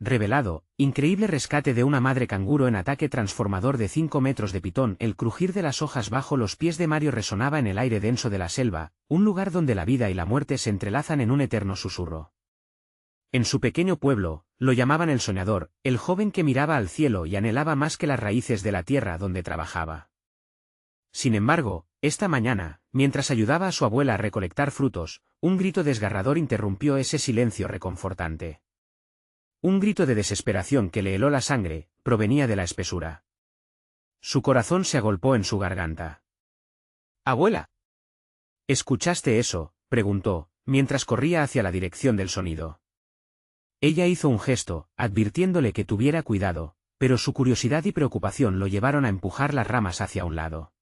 revelado, increíble rescate de una madre canguro en ataque transformador de 5 metros de pitón. El crujir de las hojas bajo los pies de Mario resonaba en el aire denso de la selva, un lugar donde la vida y la muerte se entrelazan en un eterno susurro. En su pequeño pueblo, lo llamaban el soñador, el joven que miraba al cielo y anhelaba más que las raíces de la tierra donde trabajaba. Sin embargo, esta mañana, mientras ayudaba a su abuela a recolectar frutos, un grito desgarrador interrumpió ese silencio reconfortante. Un grito de desesperación que le heló la sangre, provenía de la espesura. Su corazón se agolpó en su garganta. «Abuela». «¿Escuchaste eso?», preguntó, mientras corría hacia la dirección del sonido. Ella hizo un gesto, advirtiéndole que tuviera cuidado, pero su curiosidad y preocupación lo llevaron a empujar las ramas hacia un lado.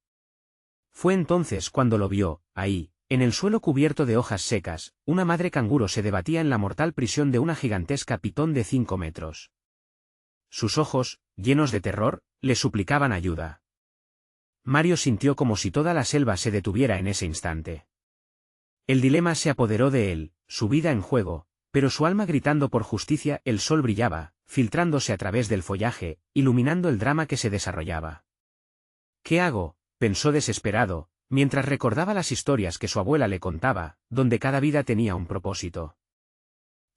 Fue entonces cuando lo vio, ahí, en el suelo cubierto de hojas secas, una madre canguro se debatía en la mortal prisión de una gigantesca pitón de 5 metros. Sus ojos, llenos de terror, le suplicaban ayuda. Mario sintió como si toda la selva se detuviera en ese instante. El dilema se apoderó de él, su vida en juego, pero su alma gritando por justicia. El sol brillaba, filtrándose a través del follaje, iluminando el drama que se desarrollaba. «¿Qué hago?», pensó desesperado, mientras recordaba las historias que su abuela le contaba, donde cada vida tenía un propósito.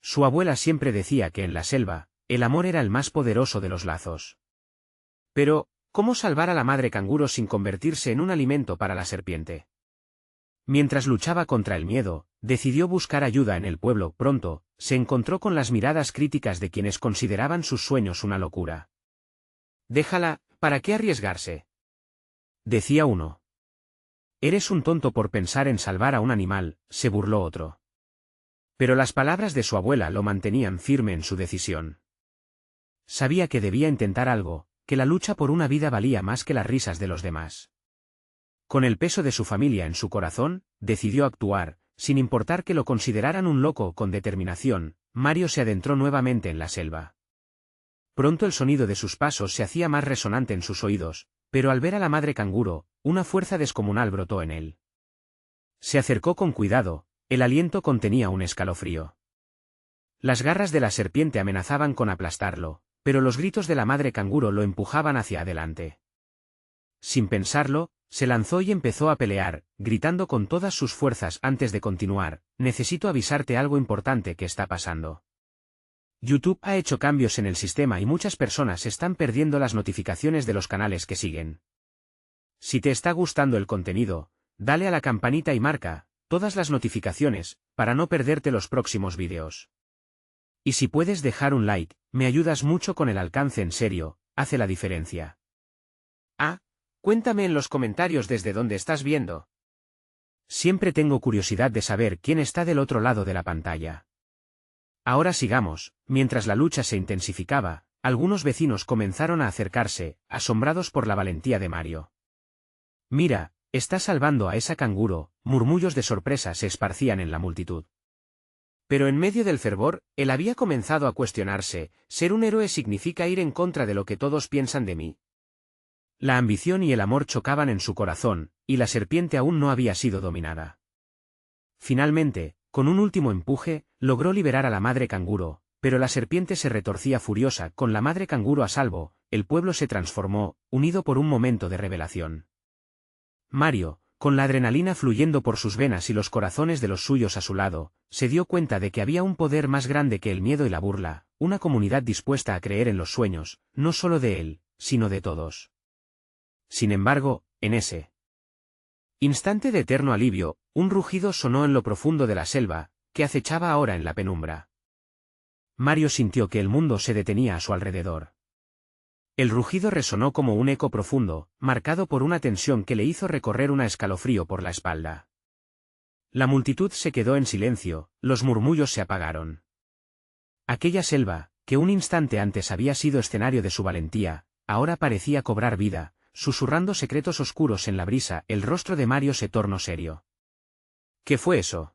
Su abuela siempre decía que en la selva, el amor era el más poderoso de los lazos. Pero, ¿cómo salvar a la madre canguro sin convertirse en un alimento para la serpiente? Mientras luchaba contra el miedo, decidió buscar ayuda en el pueblo. Pronto, se encontró con las miradas críticas de quienes consideraban sus sueños una locura. «Déjala, ¿para qué arriesgarse?», decía uno. «Eres un tonto por pensar en salvar a un animal», se burló otro. Pero las palabras de su abuela lo mantenían firme en su decisión. Sabía que debía intentar algo, que la lucha por una vida valía más que las risas de los demás. Con el peso de su familia en su corazón, decidió actuar, sin importar que lo consideraran un loco. Con determinación, Mario se adentró nuevamente en la selva. Pronto el sonido de sus pasos se hacía más resonante en sus oídos, pero al ver a la madre canguro, una fuerza descomunal brotó en él. Se acercó con cuidado, el aliento contenía un escalofrío. Las garras de la serpiente amenazaban con aplastarlo, pero los gritos de la madre canguro lo empujaban hacia adelante. Sin pensarlo, se lanzó y empezó a pelear, gritando con todas sus fuerzas. «Antes de continuar, necesito avisarte algo importante que está pasando. YouTube ha hecho cambios en el sistema y muchas personas están perdiendo las notificaciones de los canales que siguen. Si te está gustando el contenido, dale a la campanita y marca todas las notificaciones, para no perderte los próximos vídeos. Y si puedes dejar un like, me ayudas mucho con el alcance. En serio, hace la diferencia. Cuéntame en los comentarios desde dónde estás viendo. Siempre tengo curiosidad de saber quién está del otro lado de la pantalla. Ahora sigamos. Mientras la lucha se intensificaba, algunos vecinos comenzaron a acercarse, asombrados por la valentía de Mario. «Mira, está salvando a esa canguro», murmullos de sorpresa se esparcían en la multitud. Pero en medio del fervor, él había comenzado a cuestionarse: «¿Ser un héroe significa ir en contra de lo que todos piensan de mí?». La ambición y el amor chocaban en su corazón, y la serpiente aún no había sido dominada. Finalmente, con un último empuje, logró liberar a la madre canguro, pero la serpiente se retorcía furiosa. Con la madre canguro a salvo, el pueblo se transformó, unido por un momento de revelación. Mario, con la adrenalina fluyendo por sus venas y los corazones de los suyos a su lado, se dio cuenta de que había un poder más grande que el miedo y la burla, una comunidad dispuesta a creer en los sueños, no solo de él, sino de todos. Sin embargo, en ese instante de eterno alivio, un rugido sonó en lo profundo de la selva, que acechaba ahora en la penumbra. Mario sintió que el mundo se detenía a su alrededor. El rugido resonó como un eco profundo, marcado por una tensión que le hizo recorrer un escalofrío por la espalda. La multitud se quedó en silencio, los murmullos se apagaron. Aquella selva, que un instante antes había sido escenario de su valentía, ahora parecía cobrar vida, susurrando secretos oscuros en la brisa. El rostro de Mario se tornó serio. «¿Qué fue eso?»,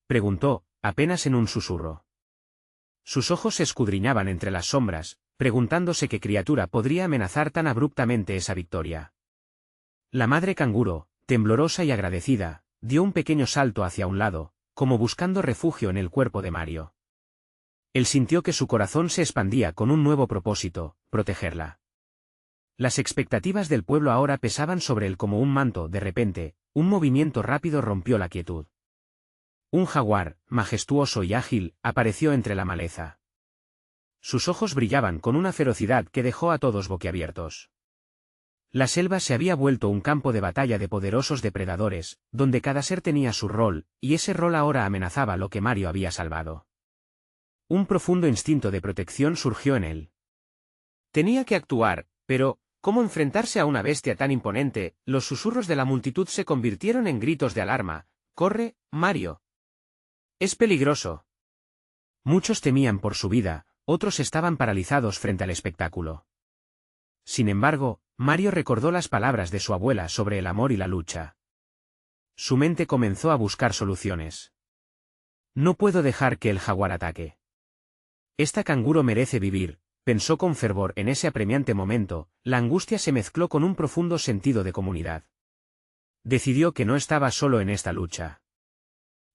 preguntó, apenas en un susurro. Sus ojos se escudriñaban entre las sombras, preguntándose qué criatura podría amenazar tan abruptamente esa victoria. La madre canguro, temblorosa y agradecida, dio un pequeño salto hacia un lado, como buscando refugio en el cuerpo de Mario. Él sintió que su corazón se expandía con un nuevo propósito, protegerla. Las expectativas del pueblo ahora pesaban sobre él como un manto. De repente, un movimiento rápido rompió la quietud. Un jaguar, majestuoso y ágil, apareció entre la maleza. Sus ojos brillaban con una ferocidad que dejó a todos boquiabiertos. La selva se había vuelto un campo de batalla de poderosos depredadores, donde cada ser tenía su rol, y ese rol ahora amenazaba lo que Mario había salvado. Un profundo instinto de protección surgió en él. Tenía que actuar, pero ¿cómo enfrentarse a una bestia tan imponente? Los susurros de la multitud se convirtieron en gritos de alarma. ¡Corre, Mario! ¡Es peligroso! Muchos temían por su vida, otros estaban paralizados frente al espectáculo. Sin embargo, Mario recordó las palabras de su abuela sobre el amor y la lucha. Su mente comenzó a buscar soluciones. No puedo dejar que el jaguar ataque. Esta canguro merece vivir, pensó con fervor. En ese apremiante momento, la angustia se mezcló con un profundo sentido de comunidad. Decidió que no estaba solo en esta lucha.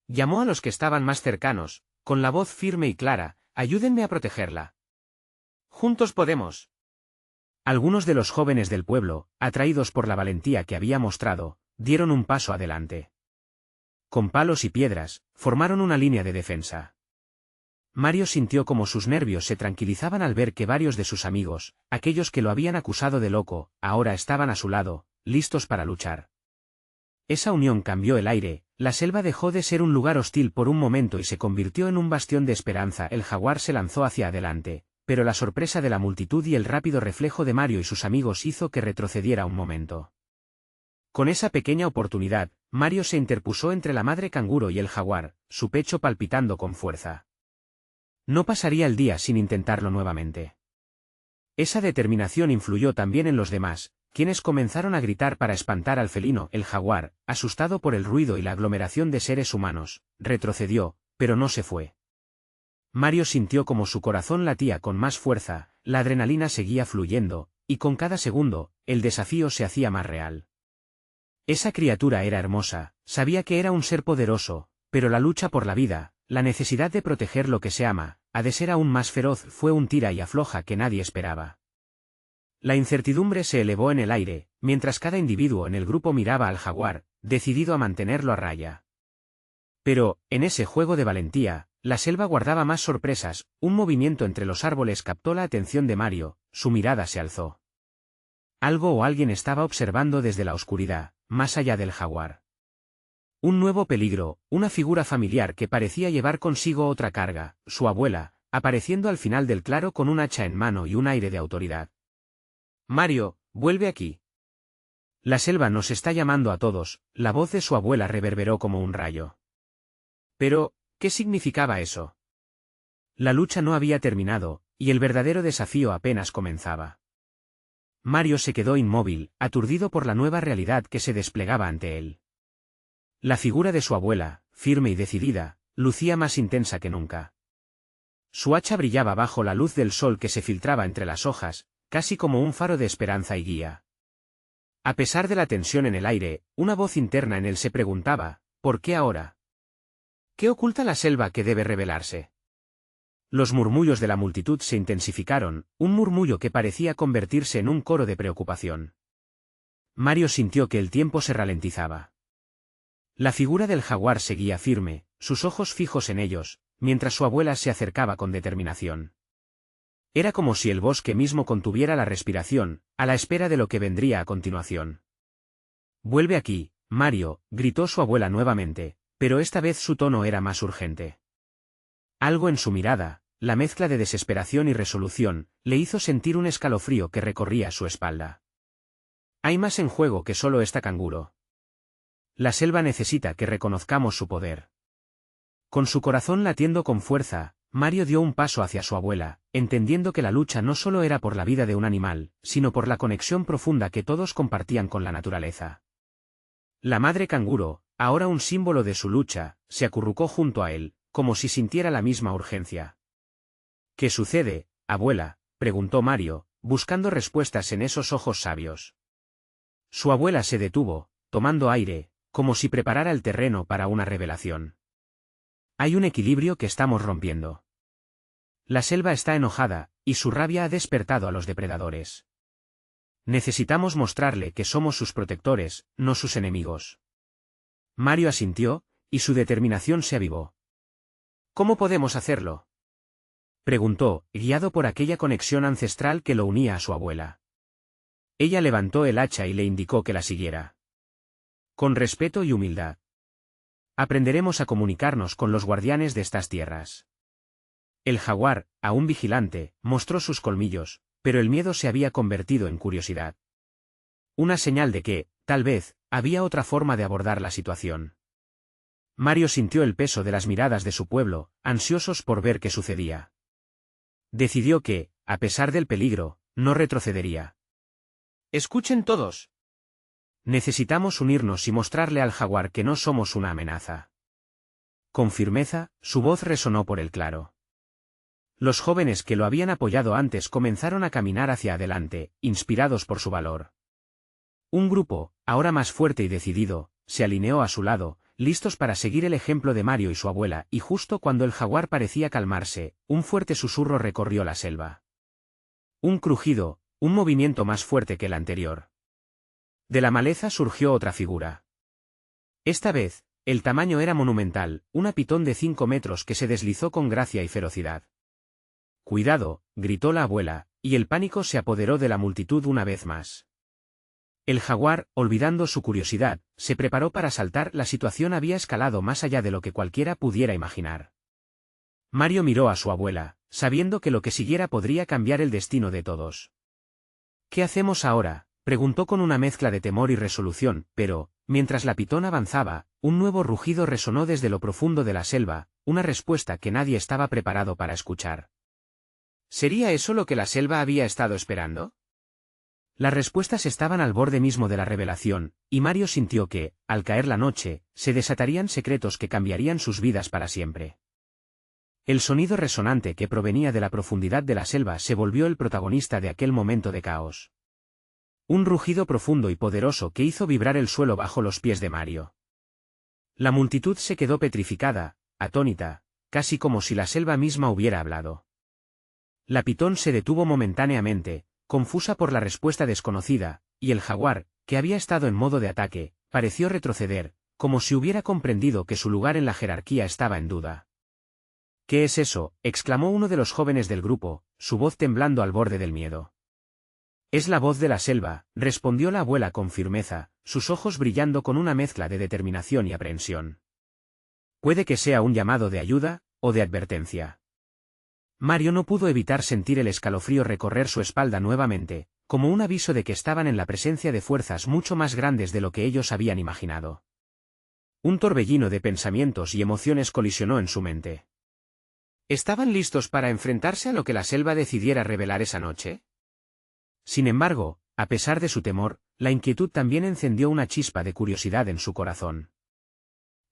Llamó a los que estaban más cercanos, con la voz firme y clara: ayúdenme a protegerla. Juntos podemos. Algunos de los jóvenes del pueblo, atraídos por la valentía que había mostrado, dieron un paso adelante. Con palos y piedras, formaron una línea de defensa. Mario sintió como sus nervios se tranquilizaban al ver que varios de sus amigos, aquellos que lo habían acusado de loco, ahora estaban a su lado, listos para luchar. Esa unión cambió el aire, la selva dejó de ser un lugar hostil por un momento y se convirtió en un bastión de esperanza. El jaguar se lanzó hacia adelante, pero la sorpresa de la multitud y el rápido reflejo de Mario y sus amigos hizo que retrocediera un momento. Con esa pequeña oportunidad, Mario se interpuso entre la madre canguro y el jaguar, su pecho palpitando con fuerza. No pasaría el día sin intentarlo nuevamente. Esa determinación influyó también en los demás, quienes comenzaron a gritar para espantar al felino. El jaguar, asustado por el ruido y la aglomeración de seres humanos, retrocedió, pero no se fue. Mario sintió como su corazón latía con más fuerza, la adrenalina seguía fluyendo, y con cada segundo, el desafío se hacía más real. Esa criatura era hermosa, sabía que era un ser poderoso, pero la lucha por la vida, la necesidad de proteger lo que se ama, ha de ser aún más feroz. Fue un tira y afloja que nadie esperaba. La incertidumbre se elevó en el aire, mientras cada individuo en el grupo miraba al jaguar, decidido a mantenerlo a raya. Pero, en ese juego de valentía, la selva guardaba más sorpresas. Un movimiento entre los árboles captó la atención de Mario, su mirada se alzó. Algo o alguien estaba observando desde la oscuridad, más allá del jaguar. Un nuevo peligro, una figura familiar que parecía llevar consigo otra carga, su abuela, apareciendo al final del claro con un hacha en mano y un aire de autoridad. Mario, vuelve aquí. La selva nos está llamando a todos. La voz de su abuela reverberó como un rayo. Pero, ¿qué significaba eso? La lucha no había terminado, y el verdadero desafío apenas comenzaba. Mario se quedó inmóvil, aturdido por la nueva realidad que se desplegaba ante él. La figura de su abuela, firme y decidida, lucía más intensa que nunca. Su hacha brillaba bajo la luz del sol que se filtraba entre las hojas, casi como un faro de esperanza y guía. A pesar de la tensión en el aire, una voz interna en él se preguntaba: ¿por qué ahora? ¿Qué oculta la selva que debe revelarse? Los murmullos de la multitud se intensificaron, un murmullo que parecía convertirse en un coro de preocupación. Mario sintió que el tiempo se ralentizaba. La figura del jaguar seguía firme, sus ojos fijos en ellos, mientras su abuela se acercaba con determinación. Era como si el bosque mismo contuviera la respiración, a la espera de lo que vendría a continuación. «Vuelve aquí, Mario», gritó su abuela nuevamente, pero esta vez su tono era más urgente. Algo en su mirada, la mezcla de desesperación y resolución, le hizo sentir un escalofrío que recorría su espalda. «Hay más en juego que solo esta canguro. La selva necesita que reconozcamos su poder». Con su corazón latiendo con fuerza, Mario dio un paso hacia su abuela, entendiendo que la lucha no solo era por la vida de un animal, sino por la conexión profunda que todos compartían con la naturaleza. La madre canguro, ahora un símbolo de su lucha, se acurrucó junto a él, como si sintiera la misma urgencia. «¿Qué sucede, abuela?», preguntó Mario, buscando respuestas en esos ojos sabios. Su abuela se detuvo, tomando aire, como si preparara el terreno para una revelación. «Hay un equilibrio que estamos rompiendo. La selva está enojada, y su rabia ha despertado a los depredadores. Necesitamos mostrarle que somos sus protectores, no sus enemigos. Mario asintió, y su determinación se avivó. ¿Cómo podemos hacerlo?, preguntó, guiado por aquella conexión ancestral que lo unía a su abuela. Ella levantó el hacha y le indicó que la siguiera. Con respeto y humildad. Aprenderemos a comunicarnos con los guardianes de estas tierras. El jaguar, aún vigilante, mostró sus colmillos, pero el miedo se había convertido en curiosidad. Una señal de que, tal vez, había otra forma de abordar la situación. Mario sintió el peso de las miradas de su pueblo, ansiosos por ver qué sucedía. Decidió que, a pesar del peligro, no retrocedería. Escuchen todos. Necesitamos unirnos y mostrarle al jaguar que no somos una amenaza. Con firmeza, su voz resonó por el claro. Los jóvenes que lo habían apoyado antes comenzaron a caminar hacia adelante, inspirados por su valor. Un grupo, ahora más fuerte y decidido, se alineó a su lado, listos para seguir el ejemplo de Mario y su abuela, y justo cuando el jaguar parecía calmarse, un fuerte susurro recorrió la selva. Un crujido, un movimiento más fuerte que el anterior. De la maleza surgió otra figura. Esta vez, el tamaño era monumental, una pitón de 5 metros que se deslizó con gracia y ferocidad. «Cuidado», gritó la abuela, y el pánico se apoderó de la multitud una vez más. El jaguar, olvidando su curiosidad, se preparó para saltar. La situación había escalado más allá de lo que cualquiera pudiera imaginar. Mario miró a su abuela, sabiendo que lo que siguiera podría cambiar el destino de todos. «¿Qué hacemos ahora?», preguntó con una mezcla de temor y resolución, pero, mientras la pitón avanzaba, un nuevo rugido resonó desde lo profundo de la selva, una respuesta que nadie estaba preparado para escuchar. ¿Sería eso lo que la selva había estado esperando? Las respuestas estaban al borde mismo de la revelación, y Mario sintió que, al caer la noche, se desatarían secretos que cambiarían sus vidas para siempre. El sonido resonante que provenía de la profundidad de la selva se volvió el protagonista de aquel momento de caos. Un rugido profundo y poderoso que hizo vibrar el suelo bajo los pies de Mario. La multitud se quedó petrificada, atónita, casi como si la selva misma hubiera hablado. La pitón se detuvo momentáneamente, confusa por la respuesta desconocida, y el jaguar, que había estado en modo de ataque, pareció retroceder, como si hubiera comprendido que su lugar en la jerarquía estaba en duda. «¿Qué es eso?», exclamó uno de los jóvenes del grupo, su voz temblando al borde del miedo. «Es la voz de la selva», respondió la abuela con firmeza, sus ojos brillando con una mezcla de determinación y aprensión. «Puede que sea un llamado de ayuda, o de advertencia». Mario no pudo evitar sentir el escalofrío recorrer su espalda nuevamente, como un aviso de que estaban en la presencia de fuerzas mucho más grandes de lo que ellos habían imaginado. Un torbellino de pensamientos y emociones colisionó en su mente. ¿Estaban listos para enfrentarse a lo que la selva decidiera revelar esa noche? Sin embargo, a pesar de su temor, la inquietud también encendió una chispa de curiosidad en su corazón.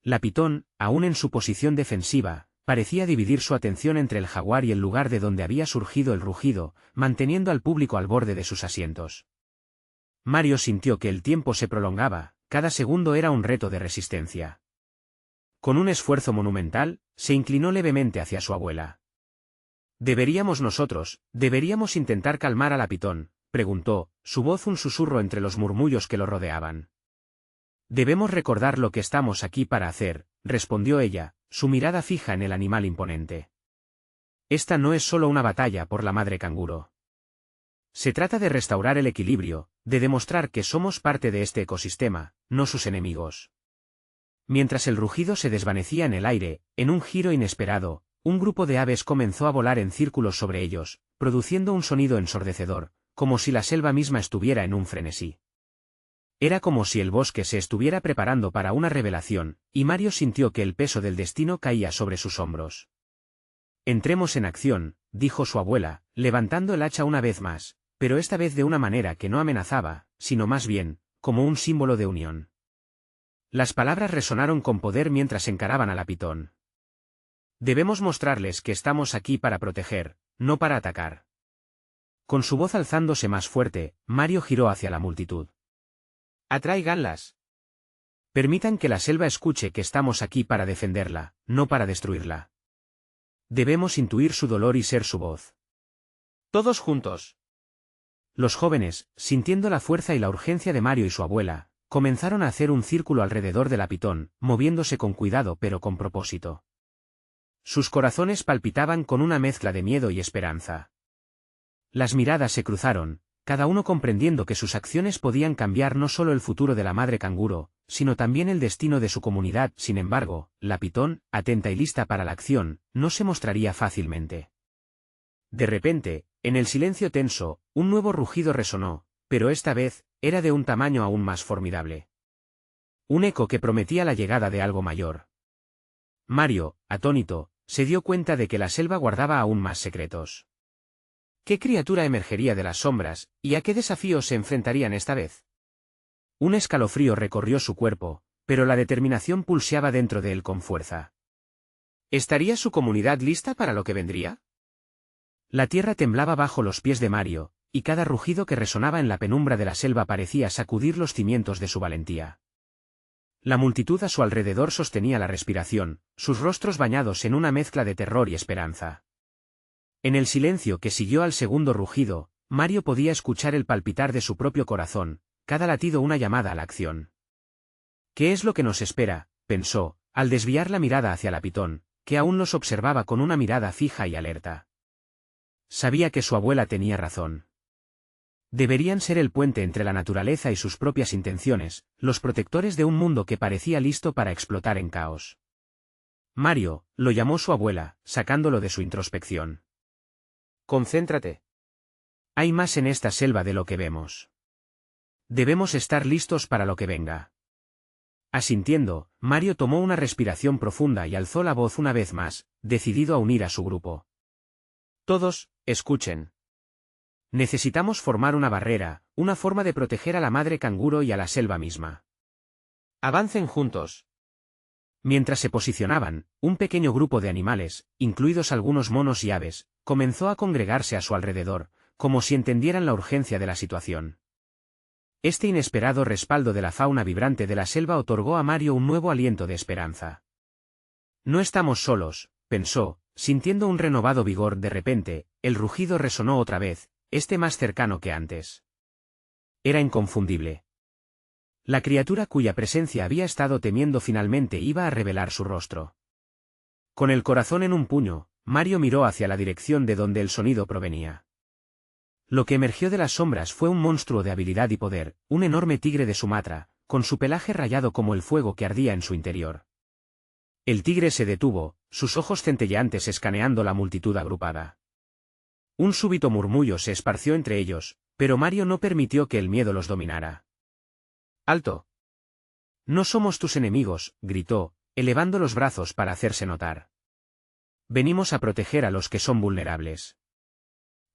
La pitón, aún en su posición defensiva, parecía dividir su atención entre el jaguar y el lugar de donde había surgido el rugido, manteniendo al público al borde de sus asientos. Mario sintió que el tiempo se prolongaba, cada segundo era un reto de resistencia. Con un esfuerzo monumental, se inclinó levemente hacia su abuela. «¿Deberíamos intentar calmar a la pitón?», preguntó, su voz un susurro entre los murmullos que lo rodeaban. «Debemos recordar lo que estamos aquí para hacer», respondió ella, su mirada fija en el animal imponente. «Esta no es solo una batalla por la madre canguro. Se trata de restaurar el equilibrio, de demostrar que somos parte de este ecosistema, no sus enemigos». Mientras el rugido se desvanecía en el aire, en un giro inesperado, un grupo de aves comenzó a volar en círculos sobre ellos, produciendo un sonido ensordecedor, como si la selva misma estuviera en un frenesí. Era como si el bosque se estuviera preparando para una revelación, y Mario sintió que el peso del destino caía sobre sus hombros. «Entremos en acción», dijo su abuela, levantando el hacha una vez más, pero esta vez de una manera que no amenazaba, sino más bien, como un símbolo de unión. Las palabras resonaron con poder mientras encaraban a la pitón. «Debemos mostrarles que estamos aquí para proteger, no para atacar». Con su voz alzándose más fuerte, Mario giró hacia la multitud. «Atráiganlas. Permitan que la selva escuche que estamos aquí para defenderla, no para destruirla». Debemos intuir su dolor y ser su voz. Todos juntos. Los jóvenes, sintiendo la fuerza y la urgencia de Mario y su abuela, comenzaron a hacer un círculo alrededor de la pitón, moviéndose con cuidado pero con propósito. Sus corazones palpitaban con una mezcla de miedo y esperanza. Las miradas se cruzaron, cada uno comprendiendo que sus acciones podían cambiar no solo el futuro de la madre canguro, sino también el destino de su comunidad. Sin embargo, la pitón, atenta y lista para la acción, no se mostraría fácilmente. De repente, en el silencio tenso, un nuevo rugido resonó, pero esta vez, era de un tamaño aún más formidable. Un eco que prometía la llegada de algo mayor. Mario, atónito, se dio cuenta de que la selva guardaba aún más secretos. ¿Qué criatura emergería de las sombras, y a qué desafíos se enfrentarían esta vez? Un escalofrío recorrió su cuerpo, pero la determinación pulseaba dentro de él con fuerza. ¿Estaría su comunidad lista para lo que vendría? La tierra temblaba bajo los pies de Mario, y cada rugido que resonaba en la penumbra de la selva parecía sacudir los cimientos de su valentía. La multitud a su alrededor sostenía la respiración, sus rostros bañados en una mezcla de terror y esperanza. En el silencio que siguió al segundo rugido, Mario podía escuchar el palpitar de su propio corazón, cada latido una llamada a la acción. ¿Qué es lo que nos espera?, pensó, al desviar la mirada hacia la pitón, que aún los observaba con una mirada fija y alerta. Sabía que su abuela tenía razón. Deberían ser el puente entre la naturaleza y sus propias intenciones, los protectores de un mundo que parecía listo para explotar en caos. Mario, lo llamó su abuela, sacándolo de su introspección. Concéntrate. Hay más en esta selva de lo que vemos. Debemos estar listos para lo que venga. Asintiendo, Mario tomó una respiración profunda y alzó la voz una vez más, decidido a unir a su grupo. Todos, escuchen. Necesitamos formar una barrera, una forma de proteger a la madre canguro y a la selva misma. Avancen juntos. Mientras se posicionaban, un pequeño grupo de animales, incluidos algunos monos y aves, comenzó a congregarse a su alrededor, como si entendieran la urgencia de la situación. Este inesperado respaldo de la fauna vibrante de la selva otorgó a Mario un nuevo aliento de esperanza. No estamos solos, pensó, sintiendo un renovado vigor. De repente, el rugido resonó otra vez, más cercano que antes. Era inconfundible. La criatura cuya presencia había estado temiendo finalmente iba a revelar su rostro. Con el corazón en un puño, Mario miró hacia la dirección de donde el sonido provenía. Lo que emergió de las sombras fue un monstruo de habilidad y poder, un enorme tigre de Sumatra, con su pelaje rayado como el fuego que ardía en su interior. El tigre se detuvo, sus ojos centelleantes escaneando la multitud agrupada. Un súbito murmullo se esparció entre ellos, pero Mario no permitió que el miedo los dominara. ¡Alto! No somos tus enemigos, gritó, elevando los brazos para hacerse notar. Venimos a proteger a los que son vulnerables.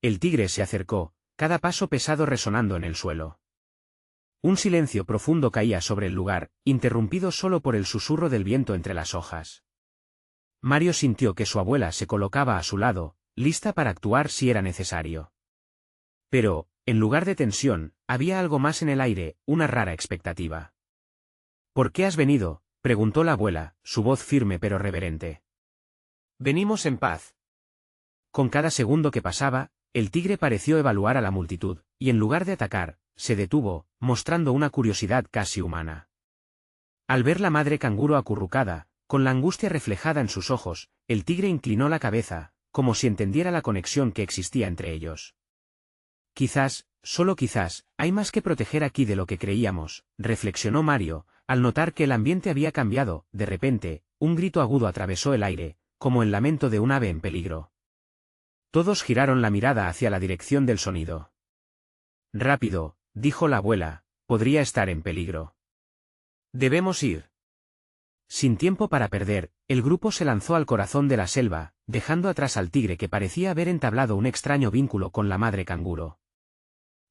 El tigre se acercó, cada paso pesado resonando en el suelo. Un silencio profundo caía sobre el lugar, interrumpido solo por el susurro del viento entre las hojas. Mario sintió que su abuela se colocaba a su lado, lista para actuar si era necesario. Pero, en lugar de tensión, había algo más en el aire, una rara expectativa. ¿Por qué has venido?, preguntó la abuela, su voz firme pero reverente. Venimos en paz. Con cada segundo que pasaba, el tigre pareció evaluar a la multitud, y en lugar de atacar, se detuvo, mostrando una curiosidad casi humana. Al ver la madre canguro acurrucada, con la angustia reflejada en sus ojos, el tigre inclinó la cabeza, como si entendiera la conexión que existía entre ellos. Quizás, solo quizás, hay más que proteger aquí de lo que creíamos, reflexionó Mario, al notar que el ambiente había cambiado. De repente, un grito agudo atravesó el aire, como el lamento de un ave en peligro. Todos giraron la mirada hacia la dirección del sonido. Rápido, dijo la abuela, podría estar en peligro. Debemos ir. Sin tiempo para perder, el grupo se lanzó al corazón de la selva, dejando atrás al tigre que parecía haber entablado un extraño vínculo con la madre canguro.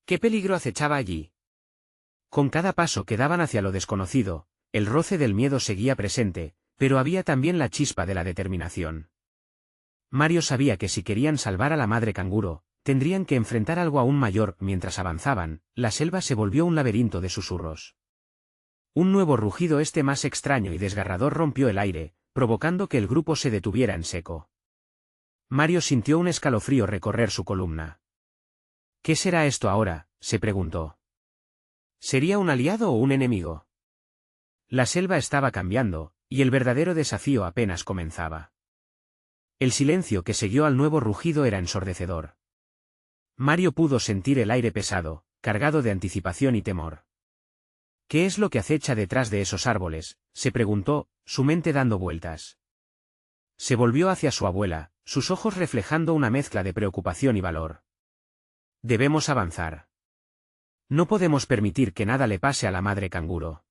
¿Qué peligro acechaba allí? Con cada paso que daban hacia lo desconocido, el roce del miedo seguía presente, pero había también la chispa de la determinación. Mario sabía que si querían salvar a la madre canguro, tendrían que enfrentar algo aún mayor. Mientras avanzaban, la selva se volvió un laberinto de susurros. Un nuevo rugido más extraño y desgarrador rompió el aire, provocando que el grupo se detuviera en seco. Mario sintió un escalofrío recorrer su columna. ¿Qué será esto ahora?, se preguntó. ¿Sería un aliado o un enemigo? La selva estaba cambiando, y el verdadero desafío apenas comenzaba. El silencio que siguió al nuevo rugido era ensordecedor. Mario pudo sentir el aire pesado, cargado de anticipación y temor. ¿Qué es lo que acecha detrás de esos árboles?, se preguntó, su mente dando vueltas. Se volvió hacia su abuela, sus ojos reflejando una mezcla de preocupación y valor. Debemos avanzar. No podemos permitir que nada le pase a la madre canguro.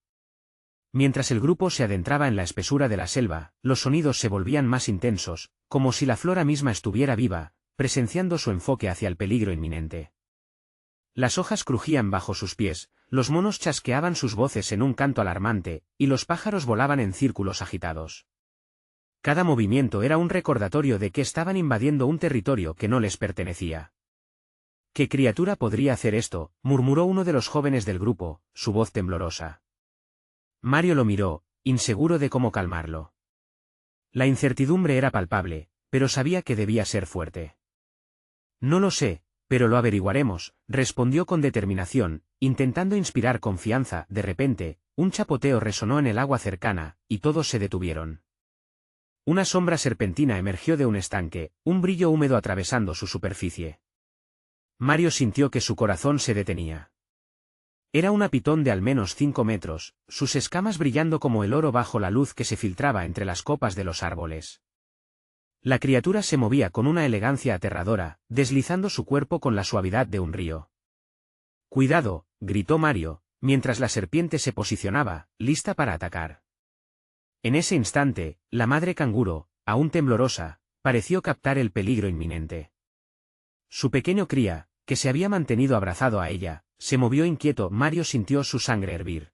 Mientras el grupo se adentraba en la espesura de la selva, los sonidos se volvían más intensos, como si la flora misma estuviera viva, presenciando su enfoque hacia el peligro inminente. Las hojas crujían bajo sus pies, los monos chasqueaban sus voces en un canto alarmante, y los pájaros volaban en círculos agitados. Cada movimiento era un recordatorio de que estaban invadiendo un territorio que no les pertenecía. ¿Qué criatura podría hacer esto?, murmuró uno de los jóvenes del grupo, su voz temblorosa. Mario lo miró, inseguro de cómo calmarlo. La incertidumbre era palpable, pero sabía que debía ser fuerte. No lo sé, pero lo averiguaremos, respondió con determinación, intentando inspirar confianza. De repente, un chapoteo resonó en el agua cercana, y todos se detuvieron. Una sombra serpentina emergió de un estanque, un brillo húmedo atravesando su superficie. Mario sintió que su corazón se detenía. Era una pitón de al menos 5 metros, sus escamas brillando como el oro bajo la luz que se filtraba entre las copas de los árboles. La criatura se movía con una elegancia aterradora, deslizando su cuerpo con la suavidad de un río. «Cuidado», gritó Mario, mientras la serpiente se posicionaba, lista para atacar. En ese instante, la madre canguro, aún temblorosa, pareció captar el peligro inminente. Su pequeño cría, que se había mantenido abrazado a ella, se movió inquieto. Mario sintió su sangre hervir.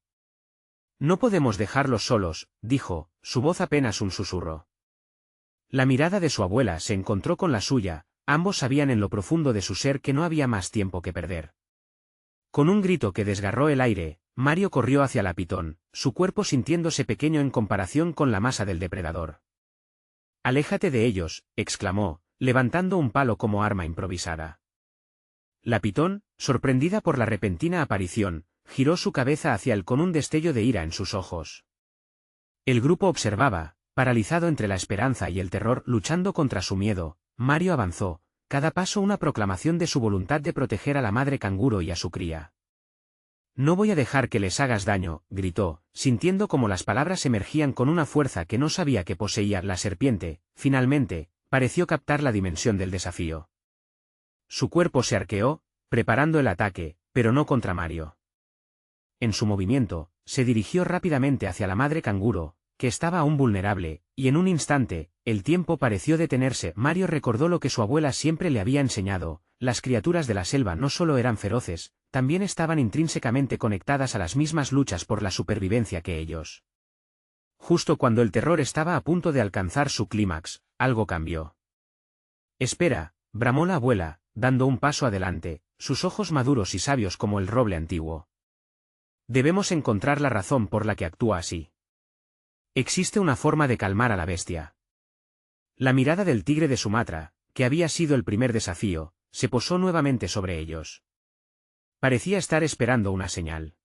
«No podemos dejarlos solos», dijo, su voz apenas un susurro. La mirada de su abuela se encontró con la suya, ambos sabían en lo profundo de su ser que no había más tiempo que perder. Con un grito que desgarró el aire, Mario corrió hacia la pitón, su cuerpo sintiéndose pequeño en comparación con la masa del depredador. «Aléjate de ellos», exclamó, levantando un palo como arma improvisada. La pitón, sorprendida por la repentina aparición, giró su cabeza hacia él con un destello de ira en sus ojos. El grupo observaba, paralizado entre la esperanza y el terror, luchando contra su miedo. Mario avanzó, cada paso una proclamación de su voluntad de proteger a la madre canguro y a su cría. «No voy a dejar que les hagas daño», gritó, sintiendo como las palabras emergían con una fuerza que no sabía que poseía. La serpiente, finalmente, pareció captar la dimensión del desafío. Su cuerpo se arqueó, preparando el ataque, pero no contra Mario. En su movimiento, se dirigió rápidamente hacia la madre canguro, que estaba aún vulnerable, y en un instante, el tiempo pareció detenerse. Mario recordó lo que su abuela siempre le había enseñado: las criaturas de la selva no solo eran feroces, también estaban intrínsecamente conectadas a las mismas luchas por la supervivencia que ellos. Justo cuando el terror estaba a punto de alcanzar su clímax, algo cambió. «Espera», bramó la abuela, dando un paso adelante, sus ojos maduros y sabios como el roble antiguo. «Debemos encontrar la razón por la que actúa así. Existe una forma de calmar a la bestia». La mirada del tigre de Sumatra, que había sido el primer desafío, se posó nuevamente sobre ellos. Parecía estar esperando una señal.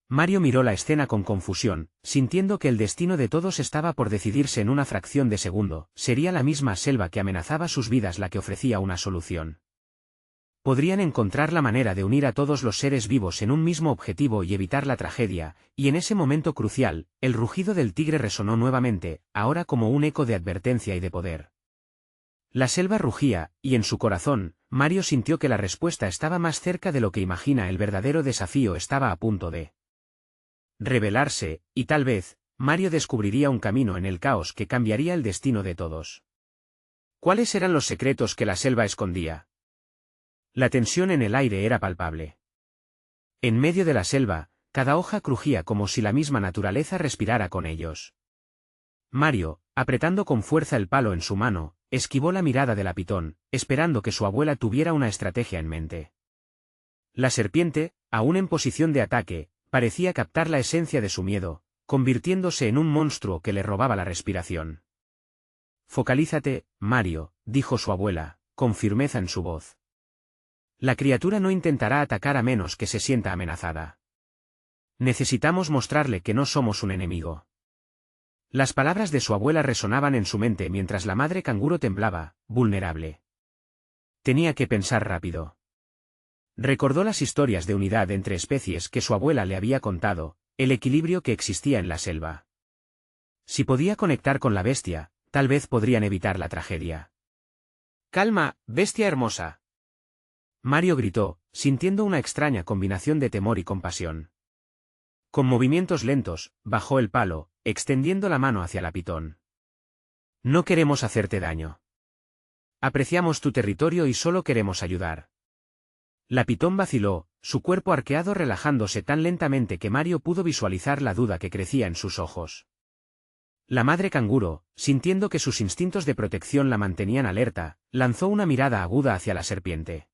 Mario miró la escena con confusión, sintiendo que el destino de todos estaba por decidirse en una fracción de segundo. Sería la misma selva que amenazaba sus vidas la que ofrecía una solución. Podrían encontrar la manera de unir a todos los seres vivos en un mismo objetivo y evitar la tragedia, y en ese momento crucial, el rugido del tigre resonó nuevamente, ahora como un eco de advertencia y de poder. La selva rugía, y en su corazón, Mario sintió que la respuesta estaba más cerca de lo que imagina. El verdadero desafío estaba a punto de revelarse, y tal vez, Mario descubriría un camino en el caos que cambiaría el destino de todos. ¿Cuáles eran los secretos que la selva escondía? La tensión en el aire era palpable. En medio de la selva, cada hoja crujía como si la misma naturaleza respirara con ellos. Mario, apretando con fuerza el palo en su mano, esquivó la mirada de la pitón, esperando que su abuela tuviera una estrategia en mente. La serpiente, aún en posición de ataque, parecía captar la esencia de su miedo, convirtiéndose en un monstruo que le robaba la respiración. Focalízate, Mario, dijo su abuela, con firmeza en su voz. La criatura no intentará atacar a menos que se sienta amenazada. Necesitamos mostrarle que no somos un enemigo. Las palabras de su abuela resonaban en su mente mientras la madre canguro temblaba, vulnerable. Tenía que pensar rápido. Recordó las historias de unidad entre especies que su abuela le había contado, el equilibrio que existía en la selva. Si podía conectar con la bestia, tal vez podrían evitar la tragedia. Calma, bestia hermosa. Mario gritó, sintiendo una extraña combinación de temor y compasión. Con movimientos lentos, bajó el palo, extendiendo la mano hacia la pitón. No queremos hacerte daño. Apreciamos tu territorio y solo queremos ayudar. La pitón vaciló, su cuerpo arqueado relajándose tan lentamente que Mario pudo visualizar la duda que crecía en sus ojos. La madre canguro, sintiendo que sus instintos de protección la mantenían alerta, lanzó una mirada aguda hacia la serpiente.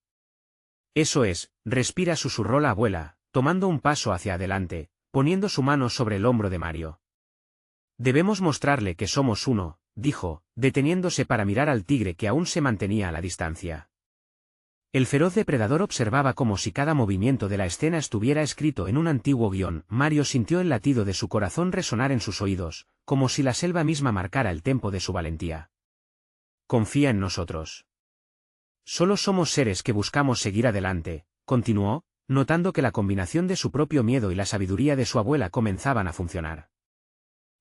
Eso es, respira, susurró la abuela, tomando un paso hacia adelante, poniendo su mano sobre el hombro de Mario. Debemos mostrarle que somos uno, dijo, deteniéndose para mirar al tigre que aún se mantenía a la distancia. El feroz depredador observaba como si cada movimiento de la escena estuviera escrito en un antiguo guión. Mario sintió el latido de su corazón resonar en sus oídos, como si la selva misma marcara el tempo de su valentía. Confía en nosotros. Solo somos seres que buscamos seguir adelante, continuó, notando que la combinación de su propio miedo y la sabiduría de su abuela comenzaban a funcionar.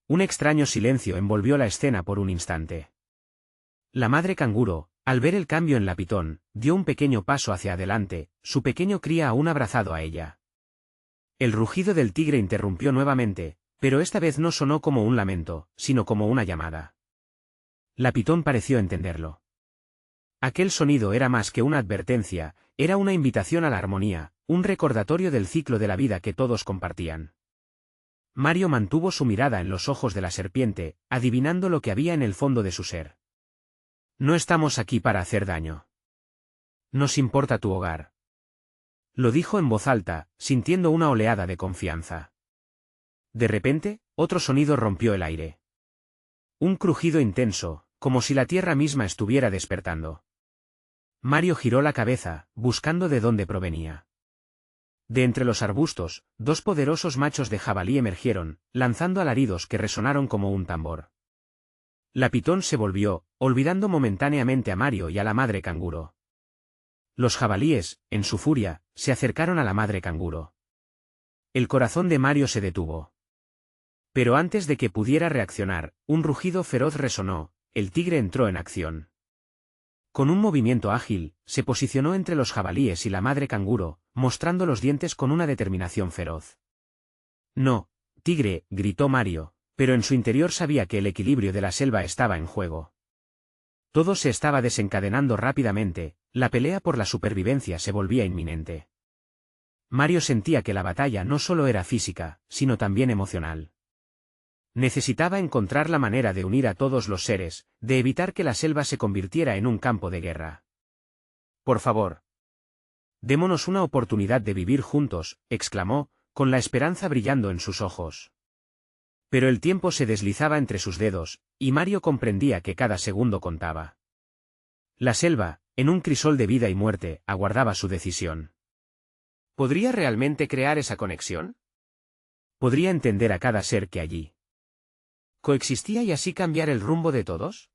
Un extraño silencio envolvió la escena por un instante. La madre canguro, al ver el cambio en la pitón, dio un pequeño paso hacia adelante, su pequeño cría aún abrazado a ella. El rugido del tigre interrumpió nuevamente, pero esta vez no sonó como un lamento, sino como una llamada. La pitón pareció entenderlo. Aquel sonido era más que una advertencia, era una invitación a la armonía, un recordatorio del ciclo de la vida que todos compartían. Mario mantuvo su mirada en los ojos de la serpiente, adivinando lo que había en el fondo de su ser. No estamos aquí para hacer daño. Nos importa tu hogar. Lo dijo en voz alta, sintiendo una oleada de confianza. De repente, otro sonido rompió el aire. Un crujido intenso, como si la tierra misma estuviera despertando. Mario giró la cabeza, buscando de dónde provenía. De entre los arbustos, dos poderosos machos de jabalí emergieron, lanzando alaridos que resonaron como un tambor. La pitón se volvió, olvidando momentáneamente a Mario y a la madre canguro. Los jabalíes, en su furia, se acercaron a la madre canguro. El corazón de Mario se detuvo. Pero antes de que pudiera reaccionar, un rugido feroz resonó, el tigre entró en acción. Con un movimiento ágil, se posicionó entre los jabalíes y la madre canguro, mostrando los dientes con una determinación feroz. No, tigre, gritó Mario, pero en su interior sabía que el equilibrio de la selva estaba en juego. Todo se estaba desencadenando rápidamente, la pelea por la supervivencia se volvía inminente. Mario sentía que la batalla no solo era física, sino también emocional. Necesitaba encontrar la manera de unir a todos los seres, de evitar que la selva se convirtiera en un campo de guerra. Por favor. Démonos una oportunidad de vivir juntos, exclamó, con la esperanza brillando en sus ojos. Pero el tiempo se deslizaba entre sus dedos, y Mario comprendía que cada segundo contaba. La selva, en un crisol de vida y muerte, aguardaba su decisión. ¿Podría realmente crear esa conexión? ¿Podría entender a cada ser que allí coexistía y así cambiar el rumbo de todos?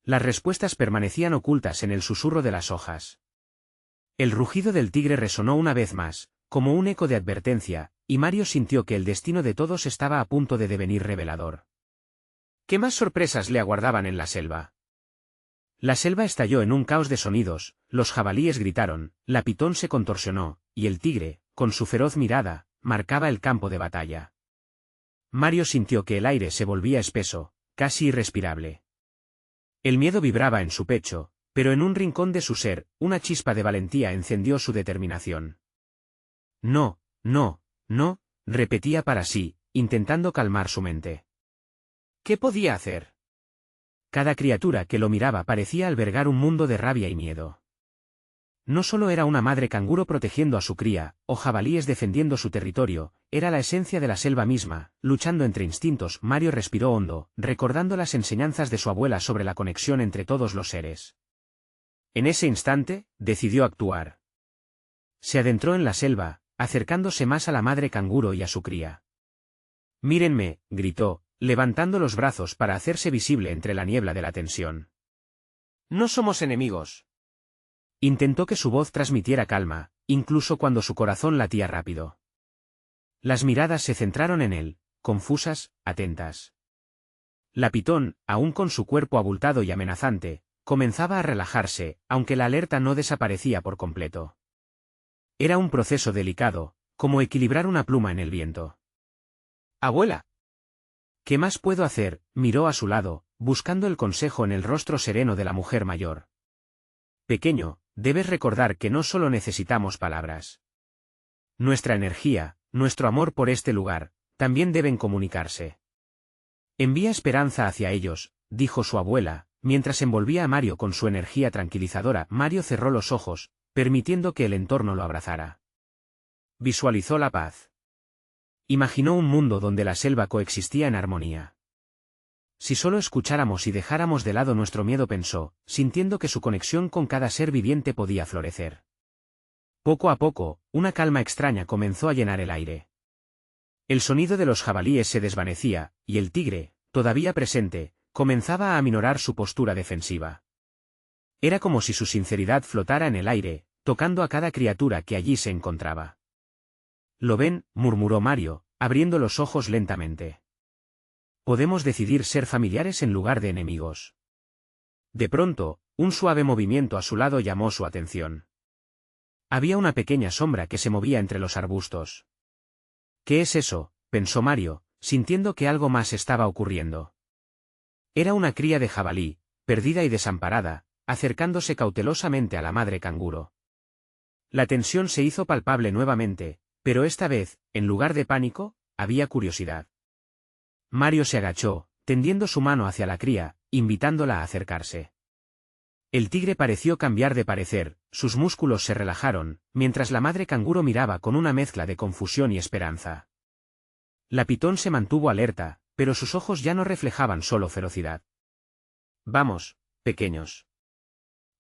Las respuestas permanecían ocultas en el susurro de las hojas. El rugido del tigre resonó una vez más, como un eco de advertencia, y Mario sintió que el destino de todos estaba a punto de devenir revelador. ¿Qué más sorpresas le aguardaban en la selva? La selva estalló en un caos de sonidos, los jabalíes gritaron, la pitón se contorsionó, y el tigre, con su feroz mirada, marcaba el campo de batalla. Mario sintió que el aire se volvía espeso, casi irrespirable. El miedo vibraba en su pecho, pero en un rincón de su ser, una chispa de valentía encendió su determinación. No, no, no, repetía para sí, intentando calmar su mente. ¿Qué podía hacer? Cada criatura que lo miraba parecía albergar un mundo de rabia y miedo. No solo era una madre canguro protegiendo a su cría, o jabalíes defendiendo su territorio, era la esencia de la selva misma, luchando entre instintos. Mario respiró hondo, recordando las enseñanzas de su abuela sobre la conexión entre todos los seres. En ese instante, decidió actuar. Se adentró en la selva, acercándose más a la madre canguro y a su cría. «Mírenme», gritó, levantando los brazos para hacerse visible entre la niebla de la tensión. No somos enemigos. Intentó que su voz transmitiera calma, incluso cuando su corazón latía rápido. Las miradas se centraron en él, confusas, atentas. La pitón, aún con su cuerpo abultado y amenazante, comenzaba a relajarse, aunque la alerta no desaparecía por completo. Era un proceso delicado, como equilibrar una pluma en el viento. Abuela. ¿Qué más puedo hacer?, miró a su lado, buscando el consejo en el rostro sereno de la mujer mayor. Pequeño, debes recordar que no solo necesitamos palabras. Nuestra energía, nuestro amor por este lugar, también deben comunicarse. Envía esperanza hacia ellos, dijo su abuela, mientras envolvía a Mario con su energía tranquilizadora. Mario cerró los ojos, permitiendo que el entorno lo abrazara. Visualizó la paz. Imaginó un mundo donde la selva coexistía en armonía. Si solo escucháramos y dejáramos de lado nuestro miedo, pensó, sintiendo que su conexión con cada ser viviente podía florecer. Poco a poco, una calma extraña comenzó a llenar el aire. El sonido de los jabalíes se desvanecía, y el tigre, todavía presente, comenzaba a aminorar su postura defensiva. Era como si su sinceridad flotara en el aire, tocando a cada criatura que allí se encontraba. «¿Lo ven?», murmuró Mario, abriendo los ojos lentamente. «Podemos decidir ser familiares en lugar de enemigos». De pronto, un suave movimiento a su lado llamó su atención. Había una pequeña sombra que se movía entre los arbustos. «¿Qué es eso?», pensó Mario, sintiendo que algo más estaba ocurriendo. Era una cría de jabalí, perdida y desamparada, acercándose cautelosamente a la madre canguro. La tensión se hizo palpable nuevamente, pero esta vez, en lugar de pánico, había curiosidad. Mario se agachó, tendiendo su mano hacia la cría, invitándola a acercarse. El tigre pareció cambiar de parecer, sus músculos se relajaron, mientras la madre canguro miraba con una mezcla de confusión y esperanza. La pitón se mantuvo alerta, pero sus ojos ya no reflejaban solo ferocidad. «Vamos, pequeños.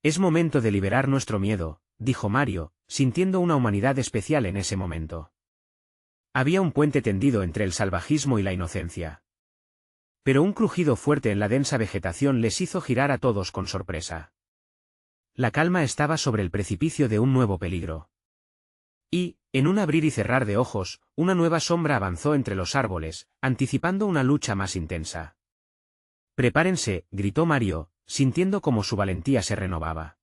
Es momento de liberar nuestro miedo», dijo Mario, sintiendo una humanidad especial en ese momento. Había un puente tendido entre el salvajismo y la inocencia. Pero un crujido fuerte en la densa vegetación les hizo girar a todos con sorpresa. La calma estaba sobre el precipicio de un nuevo peligro. Y, en un abrir y cerrar de ojos, una nueva sombra avanzó entre los árboles, anticipando una lucha más intensa. «Prepárense», gritó Mario, sintiendo como su valentía se renovaba.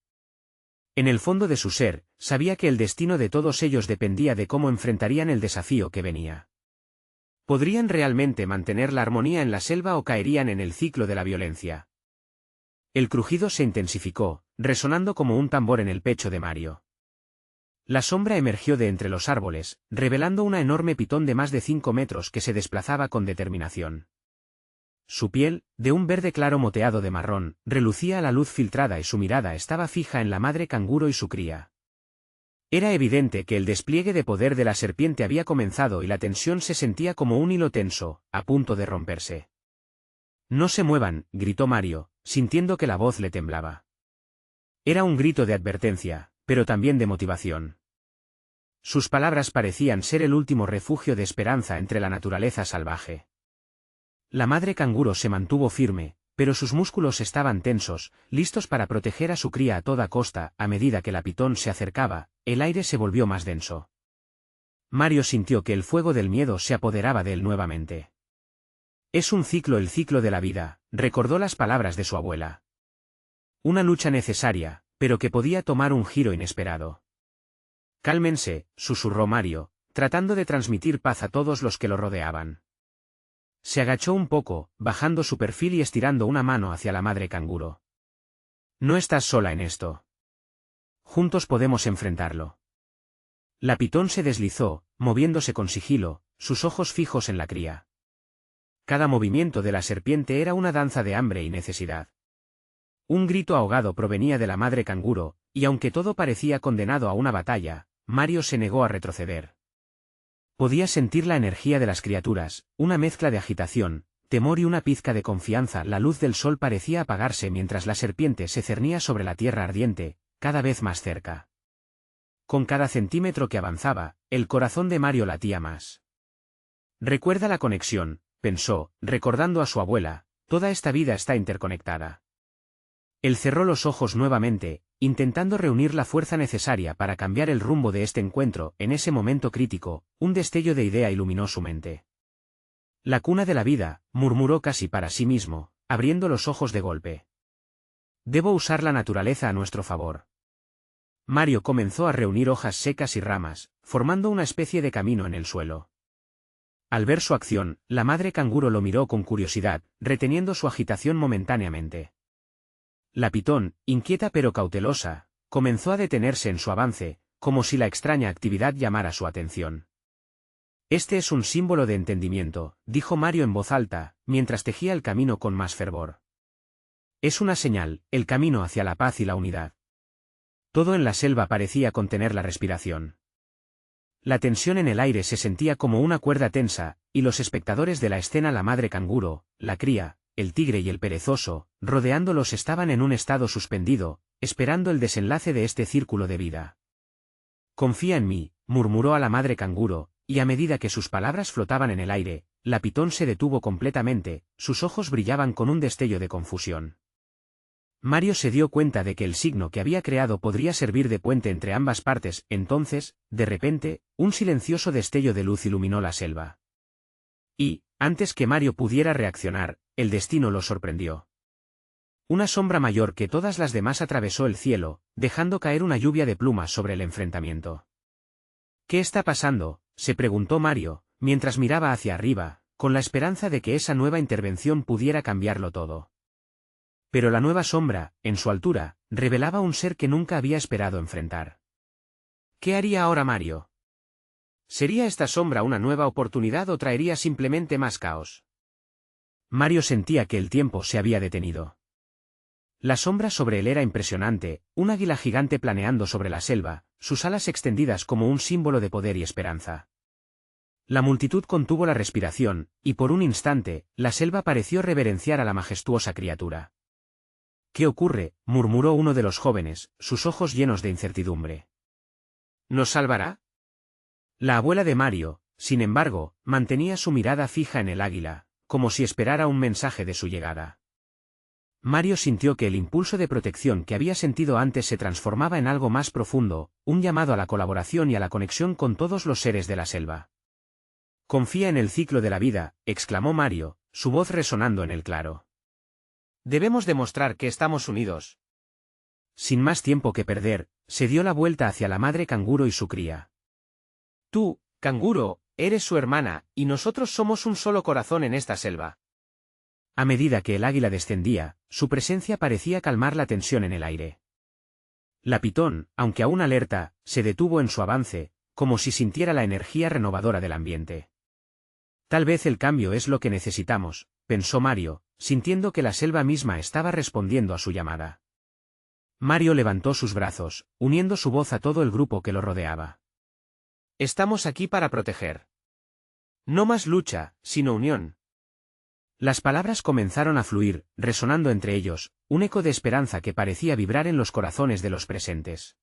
En el fondo de su ser, sabía que el destino de todos ellos dependía de cómo enfrentarían el desafío que venía. ¿Podrían realmente mantener la armonía en la selva o caerían en el ciclo de la violencia? El crujido se intensificó, resonando como un tambor en el pecho de Mario. La sombra emergió de entre los árboles, revelando una enorme pitón de más de 5 metros que se desplazaba con determinación. Su piel, de un verde claro moteado de marrón, relucía a la luz filtrada y su mirada estaba fija en la madre canguro y su cría. Era evidente que el despliegue de poder de la serpiente había comenzado y la tensión se sentía como un hilo tenso, a punto de romperse. «No se muevan», gritó Mario, sintiendo que la voz le temblaba. Era un grito de advertencia, pero también de motivación. Sus palabras parecían ser el último refugio de esperanza entre la naturaleza salvaje. La madre canguro se mantuvo firme, pero sus músculos estaban tensos, listos para proteger a su cría a toda costa. A medida que la pitón se acercaba, el aire se volvió más denso. Mario sintió que el fuego del miedo se apoderaba de él nuevamente. «Es un ciclo, el ciclo de la vida», recordó las palabras de su abuela. Una lucha necesaria, pero que podía tomar un giro inesperado. «Cálmense», susurró Mario, tratando de transmitir paz a todos los que lo rodeaban. Se agachó un poco, bajando su perfil y estirando una mano hacia la madre canguro. «No estás sola en esto. Juntos podemos enfrentarlo». La pitón se deslizó, moviéndose con sigilo, sus ojos fijos en la cría. Cada movimiento de la serpiente era una danza de hambre y necesidad. Un grito ahogado provenía de la madre canguro, y aunque todo parecía condenado a una batalla, Mario se negó a retroceder. Podía sentir la energía de las criaturas, una mezcla de agitación, temor y una pizca de confianza. La luz del sol parecía apagarse mientras la serpiente se cernía sobre la tierra ardiente, cada vez más cerca. Con cada centímetro que avanzaba, el corazón de Mario latía más. Recuerda la conexión, pensó, recordando a su abuela, toda esta vida está interconectada. Él cerró los ojos nuevamente, intentando reunir la fuerza necesaria para cambiar el rumbo de este encuentro. En ese momento crítico, un destello de idea iluminó su mente. La cuna de la vida, murmuró casi para sí mismo, abriendo los ojos de golpe. Debo usar la naturaleza a nuestro favor. Mario comenzó a reunir hojas secas y ramas, formando una especie de camino en el suelo. Al ver su acción, la madre canguro lo miró con curiosidad, reteniendo su agitación momentáneamente. La pitón, inquieta pero cautelosa, comenzó a detenerse en su avance, como si la extraña actividad llamara su atención. Este es un símbolo de entendimiento, dijo Mario en voz alta, mientras tejía el camino con más fervor. Es una señal, el camino hacia la paz y la unidad. Todo en la selva parecía contener la respiración. La tensión en el aire se sentía como una cuerda tensa, y los espectadores de la escena, la madre canguro, la cría, el tigre y el perezoso, rodeándolos, estaban en un estado suspendido, esperando el desenlace de este círculo de vida. Confía en mí, murmuró a la madre canguro, y a medida que sus palabras flotaban en el aire, la pitón se detuvo completamente, sus ojos brillaban con un destello de confusión. Mario se dio cuenta de que el signo que había creado podría servir de puente entre ambas partes. Entonces, de repente, un silencioso destello de luz iluminó la selva. Y, antes que Mario pudiera reaccionar, el destino lo sorprendió. Una sombra mayor que todas las demás atravesó el cielo, dejando caer una lluvia de plumas sobre el enfrentamiento. ¿Qué está pasando?, se preguntó Mario, mientras miraba hacia arriba, con la esperanza de que esa nueva intervención pudiera cambiarlo todo. Pero la nueva sombra, en su altura, revelaba un ser que nunca había esperado enfrentar. ¿Qué haría ahora Mario? ¿Sería esta sombra una nueva oportunidad o traería simplemente más caos? Mario sentía que el tiempo se había detenido. La sombra sobre él era impresionante, un águila gigante planeando sobre la selva, sus alas extendidas como un símbolo de poder y esperanza. La multitud contuvo la respiración, y por un instante, la selva pareció reverenciar a la majestuosa criatura. ¿Qué ocurre?, murmuró uno de los jóvenes, sus ojos llenos de incertidumbre. ¿Nos salvará? La abuela de Mario, sin embargo, mantenía su mirada fija en el águila, como si esperara un mensaje de su llegada. Mario sintió que el impulso de protección que había sentido antes se transformaba en algo más profundo, un llamado a la colaboración y a la conexión con todos los seres de la selva. Confía en el ciclo de la vida, exclamó Mario, su voz resonando en el claro. Debemos demostrar que estamos unidos. Sin más tiempo que perder, se dio la vuelta hacia la madre canguro y su cría. Tú, canguro, eres su hermana, y nosotros somos un solo corazón en esta selva. A medida que el águila descendía, su presencia parecía calmar la tensión en el aire. La pitón, aunque aún alerta, se detuvo en su avance, como si sintiera la energía renovadora del ambiente. Tal vez el cambio es lo que necesitamos, pensó Mario, sintiendo que la selva misma estaba respondiendo a su llamada. Mario levantó sus brazos, uniendo su voz a todo el grupo que lo rodeaba. Estamos aquí para proteger. No más lucha, sino unión. Las palabras comenzaron a fluir, resonando entre ellos, un eco de esperanza que parecía vibrar en los corazones de los presentes.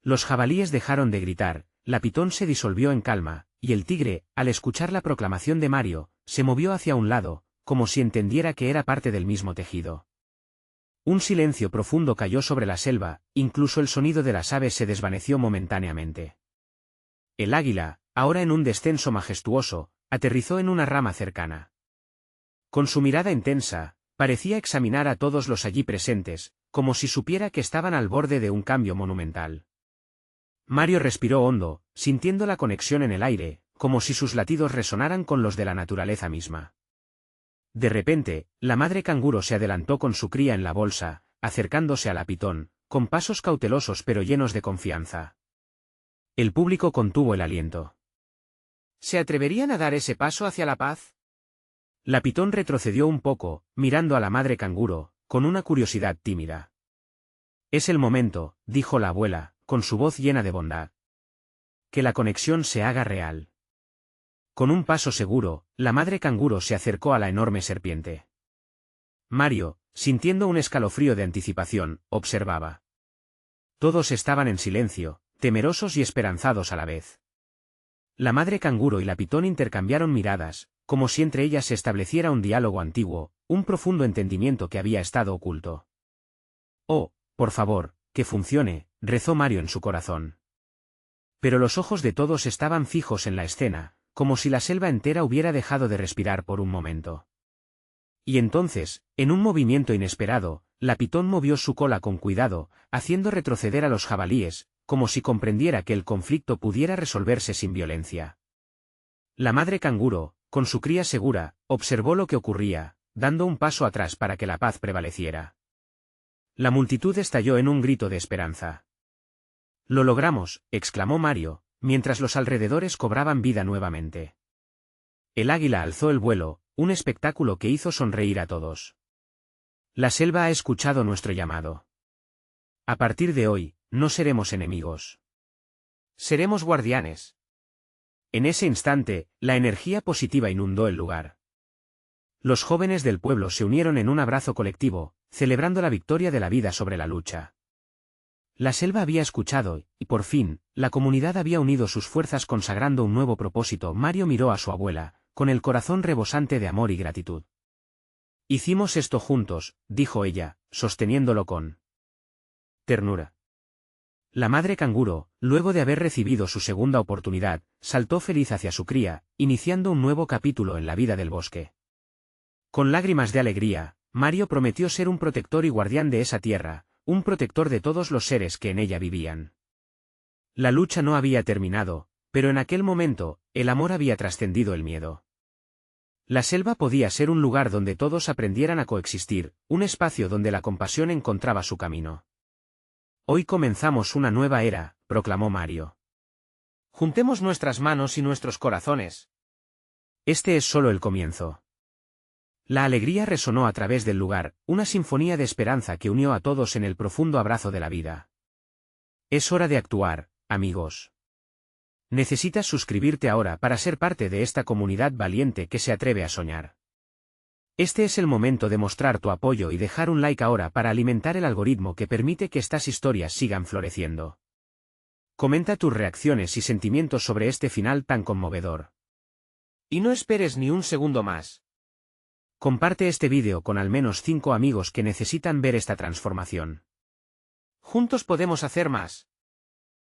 Los jabalíes dejaron de gritar, la pitón se disolvió en calma, y el tigre, al escuchar la proclamación de Mario, se movió hacia un lado, como si entendiera que era parte del mismo tejido. Un silencio profundo cayó sobre la selva, incluso el sonido de las aves se desvaneció momentáneamente. El águila, ahora en un descenso majestuoso, aterrizó en una rama cercana. Con su mirada intensa, parecía examinar a todos los allí presentes, como si supiera que estaban al borde de un cambio monumental. Mario respiró hondo, sintiendo la conexión en el aire, como si sus latidos resonaran con los de la naturaleza misma. De repente, la madre canguro se adelantó con su cría en la bolsa, acercándose a la pitón, con pasos cautelosos pero llenos de confianza. El público contuvo el aliento. ¿Se atreverían a dar ese paso hacia la paz? La pitón retrocedió un poco, mirando a la madre canguro, con una curiosidad tímida. Es el momento, dijo la abuela, con su voz llena de bondad. Que la conexión se haga real. Con un paso seguro, la madre canguro se acercó a la enorme serpiente. Mario, sintiendo un escalofrío de anticipación, observaba. Todos estaban en silencio, temerosos y esperanzados a la vez. La madre canguro y la pitón intercambiaron miradas, como si entre ellas se estableciera un diálogo antiguo, un profundo entendimiento que había estado oculto. Oh, por favor, que funcione, rezó Mario en su corazón. Pero los ojos de todos estaban fijos en la escena, como si la selva entera hubiera dejado de respirar por un momento. Y entonces, en un movimiento inesperado, la pitón movió su cola con cuidado, haciendo retroceder a los jabalíes, como si comprendiera que el conflicto pudiera resolverse sin violencia. La madre canguro, con su cría segura, observó lo que ocurría, dando un paso atrás para que la paz prevaleciera. La multitud estalló en un grito de esperanza. «Lo logramos», exclamó Mario, mientras los alrededores cobraban vida nuevamente. El águila alzó el vuelo, un espectáculo que hizo sonreír a todos. La selva ha escuchado nuestro llamado. A partir de hoy, no seremos enemigos. Seremos guardianes. En ese instante, la energía positiva inundó el lugar. Los jóvenes del pueblo se unieron en un abrazo colectivo, celebrando la victoria de la vida sobre la lucha. La selva había escuchado, y por fin, la comunidad había unido sus fuerzas consagrando un nuevo propósito. Mario miró a su abuela, con el corazón rebosante de amor y gratitud. Hicimos esto juntos, dijo ella, sosteniéndolo con ternura. La madre canguro, luego de haber recibido su segunda oportunidad, saltó feliz hacia su cría, iniciando un nuevo capítulo en la vida del bosque. Con lágrimas de alegría, Mario prometió ser un protector y guardián de esa tierra, un protector de todos los seres que en ella vivían. La lucha no había terminado, pero en aquel momento, el amor había trascendido el miedo. La selva podía ser un lugar donde todos aprendieran a coexistir, un espacio donde la compasión encontraba su camino. Hoy comenzamos una nueva era, proclamó Mario. Juntemos nuestras manos y nuestros corazones. Este es solo el comienzo. La alegría resonó a través del lugar, una sinfonía de esperanza que unió a todos en el profundo abrazo de la vida. Es hora de actuar, amigos. Necesitas suscribirte ahora para ser parte de esta comunidad valiente que se atreve a soñar. Este es el momento de mostrar tu apoyo y dejar un like ahora para alimentar el algoritmo que permite que estas historias sigan floreciendo. Comenta tus reacciones y sentimientos sobre este final tan conmovedor. Y no esperes ni un segundo más. Comparte este vídeo con al menos 5 amigos que necesitan ver esta transformación. Juntos podemos hacer más.